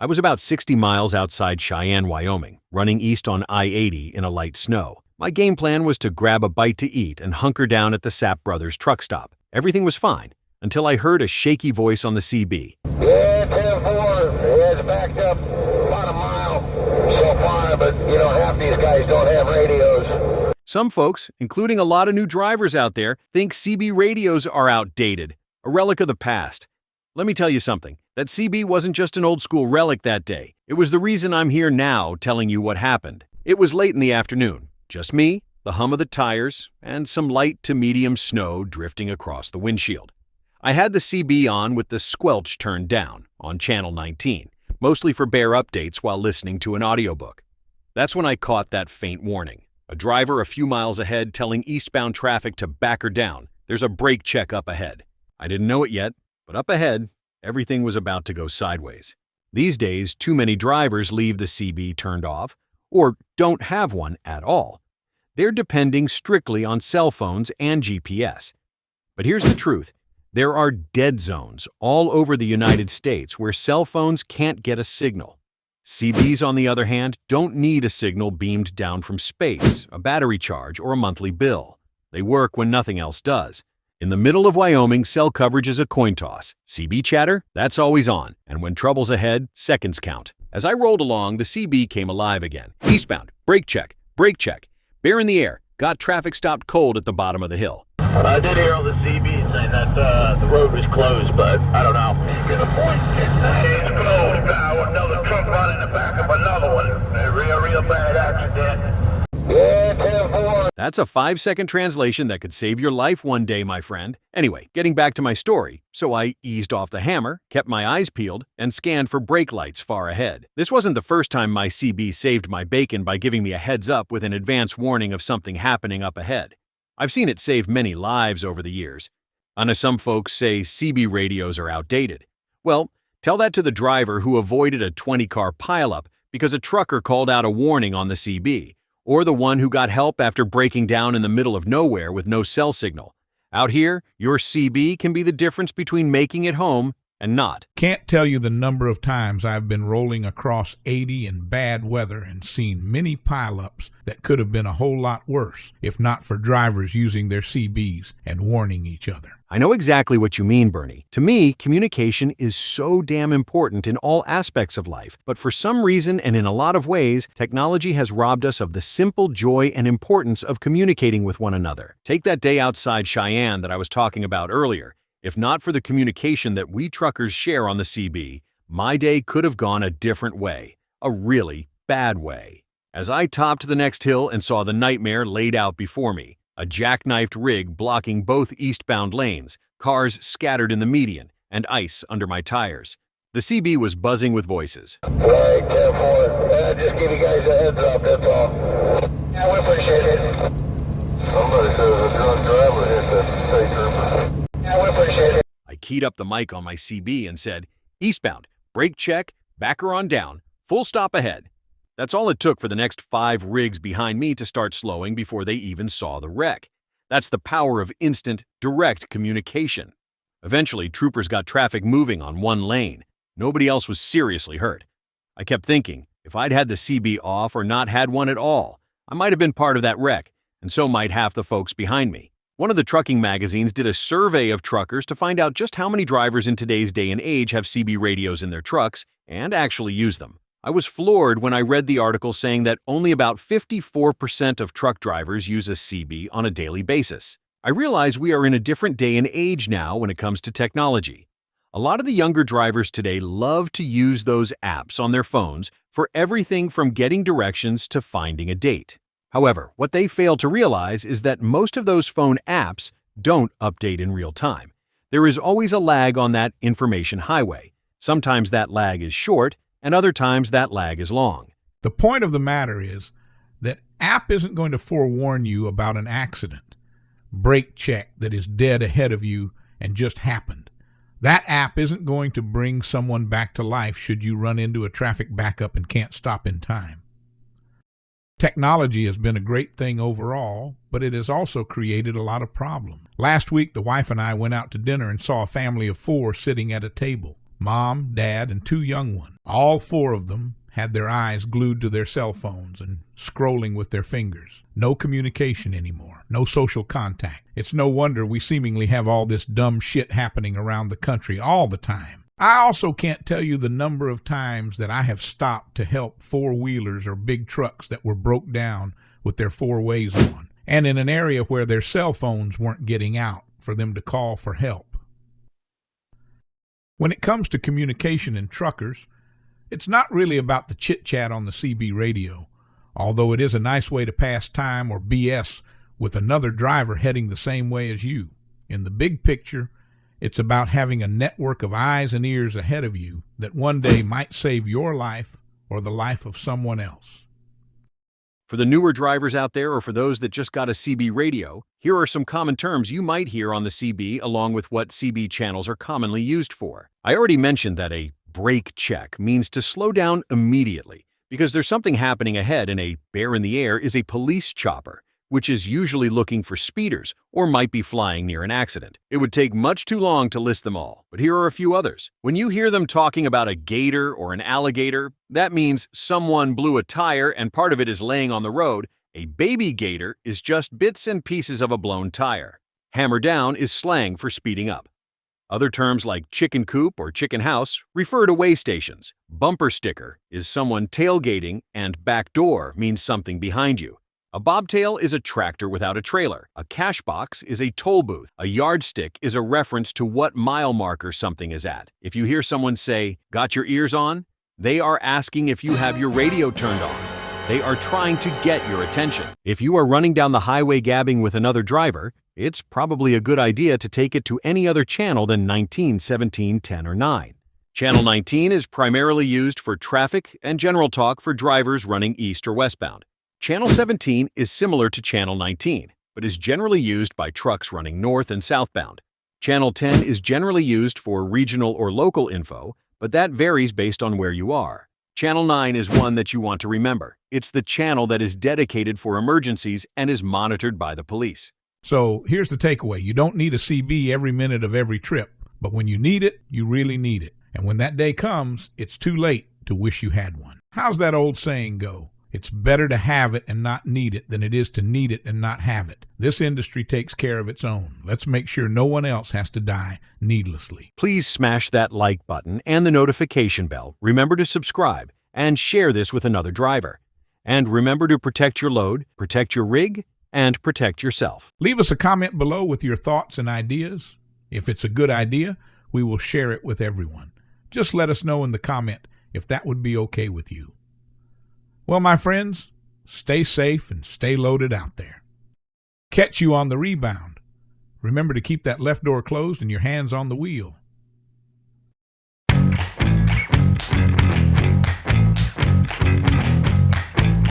I was about 60 miles outside Cheyenne, Wyoming, running east on I-80 in a light snow. My game plan was to grab a bite to eat and hunker down at the Sapp Brothers truck stop. Everything was fine until I heard a shaky voice on the CB. Yeah, 10-4. It's backed up about a mile so far, but half these guys don't have radios. Some folks, including a lot of new drivers out there, think CB radios are outdated, a relic of the past. Let me tell you something. That CB wasn't just an old-school relic that day. It was the reason I'm here now telling you what happened. It was late in the afternoon. Just me, the hum of the tires, and some light to medium snow drifting across the windshield. I had the CB on with the squelch turned down, on channel 19, mostly for bare updates while listening to an audiobook. That's when I caught that faint warning. A driver a few miles ahead telling eastbound traffic to back her down. There's a brake check up ahead. I didn't know it yet, but up ahead, everything was about to go sideways. These days, too many drivers leave the CB turned off, or don't have one at all. They're depending strictly on cell phones and GPS. But here's the truth. There are dead zones all over the United States where cell phones can't get a signal. CBs, on the other hand, don't need a signal beamed down from space, a battery charge, or a monthly bill. They work when nothing else does. In the middle of Wyoming, cell coverage is a coin toss. CB chatter? That's always on. And when trouble's ahead, seconds count. As I rolled along, the CB came alive again. Eastbound, brake check, bear in the air, got traffic stopped cold at the bottom of the hill. I did hear on the CB saying that the road was closed, but I don't know. Get a point. It's closed. Another truck running the back of another one. A real bad accident. Yeah, 10-4. That's a 5-second translation that could save your life one day, my friend. Anyway, getting back to my story. So I eased off the hammer, kept my eyes peeled, and scanned for brake lights far ahead. This wasn't the first time my CB saved my bacon by giving me a heads up with an advance warning of something happening up ahead. I've seen it save many lives over the years. I know some folks say CB radios are outdated. Well, tell that to the driver who avoided a 20-car pileup because a trucker called out a warning on the CB, or the one who got help after breaking down in the middle of nowhere with no cell signal. Out here, your CB can be the difference between making it home and not. Can't tell you the number of times I've been rolling across 80 in bad weather and seen many pileups that could have been a whole lot worse if not for drivers using their CBs and warning each other. I know exactly what you mean, Bernie. To me, communication is so damn important in all aspects of life, but for some reason and in a lot of ways, technology has robbed us of the simple joy and importance of communicating with one another. Take that day outside Cheyenne that I was talking about earlier. If not for the communication that we truckers share on the CB, my day could have gone a different way, a really bad way. As I topped the next hill and saw the nightmare laid out before me, a jackknifed rig blocking both eastbound lanes, cars scattered in the median, and ice under my tires. The CB was buzzing with voices. Right, 10-4. Just give you guys a heads up, that's all. Yeah, we appreciate it. Somebody says a drunk driver hit that state trooper. Yeah, we appreciate it. I keyed up the mic on my CB and said, "Eastbound, brake check, back her on down, full stop ahead." That's all it took for the next 5 rigs behind me to start slowing before they even saw the wreck. That's the power of instant, direct communication. Eventually, troopers got traffic moving on one lane. Nobody else was seriously hurt. I kept thinking, if I'd had the CB off or not had one at all, I might have been part of that wreck, and so might half the folks behind me. One of the trucking magazines did a survey of truckers to find out just how many drivers in today's day and age have CB radios in their trucks and actually use them. I was floored when I read the article saying that only about 54% of truck drivers use a CB on a daily basis. I realize we are in a different day and age now when it comes to technology. A lot of the younger drivers today love to use those apps on their phones for everything from getting directions to finding a date. However, what they fail to realize is that most of those phone apps don't update in real time. There is always a lag on that information highway. Sometimes that lag is short, and other times that lag is long. The point of the matter is that app isn't going to forewarn you about an accident, brake check that is dead ahead of you and just happened. That app isn't going to bring someone back to life should you run into a traffic backup and can't stop in time. Technology has been a great thing overall, but it has also created a lot of problems. Last week, the wife and I went out to dinner and saw a family of 4 sitting at a table. Mom, Dad, and 2 young ones. All 4 of them had their eyes glued to their cell phones and scrolling with their fingers. No communication anymore, no social contact. It's no wonder we seemingly have all this dumb shit happening around the country all the time. I also can't tell you the number of times that I have stopped to help 4-wheelers or big trucks that were broke down with their 4-ways on, and in an area where their cell phones weren't getting out for them to call for help. When it comes to communication in truckers, it's not really about the chit-chat on the CB radio, although it is a nice way to pass time or BS with another driver heading the same way as you. In the big picture, it's about having a network of eyes and ears ahead of you that one day might save your life or the life of someone else. For the newer drivers out there, or for those that just got a CB radio, here are some common terms you might hear on the CB along with what CB channels are commonly used for. I already mentioned that a brake check means to slow down immediately because there's something happening ahead, and a bear in the air is a police chopper, which is usually looking for speeders or might be flying near an accident. It would take much too long to list them all, but here are a few others. When you hear them talking about a gator or an alligator, that means someone blew a tire and part of it is laying on the road. A baby gator is just bits and pieces of a blown tire. Hammer down is slang for speeding up. Other terms like chicken coop or chicken house refer to way stations. Bumper sticker is someone tailgating, and back door means something behind you. A bobtail is a tractor without a trailer. A cash box is a toll booth. A yardstick is a reference to what mile marker something is at. If you hear someone say, "Got your ears on?" they are asking if you have your radio turned on. They are trying to get your attention. If you are running down the highway gabbing with another driver, it's probably a good idea to take it to any other channel than 19, 17, 10, or 9. Channel 19 is primarily used for traffic and general talk for drivers running east or westbound. Channel 17 is similar to Channel 19, but is generally used by trucks running north and southbound. Channel 10 is generally used for regional or local info, but that varies based on where you are. Channel 9 is one that you want to remember. It's the channel that is dedicated for emergencies and is monitored by the police. So here's the takeaway. You don't need a CB every minute of every trip, but when you need it, you really need it. And when that day comes, it's too late to wish you had one. How's that old saying go? It's better to have it and not need it than it is to need it and not have it. This industry takes care of its own. Let's make sure no one else has to die needlessly. Please smash that like button and the notification bell. Remember to subscribe and share this with another driver. And remember to protect your load, protect your rig, and protect yourself. Leave us a comment below with your thoughts and ideas. If it's a good idea, we will share it with everyone. Just let us know in the comment if that would be okay with you. Well, my friends, stay safe and stay loaded out there. Catch you on the rebound. Remember to keep that left door closed and your hands on the wheel.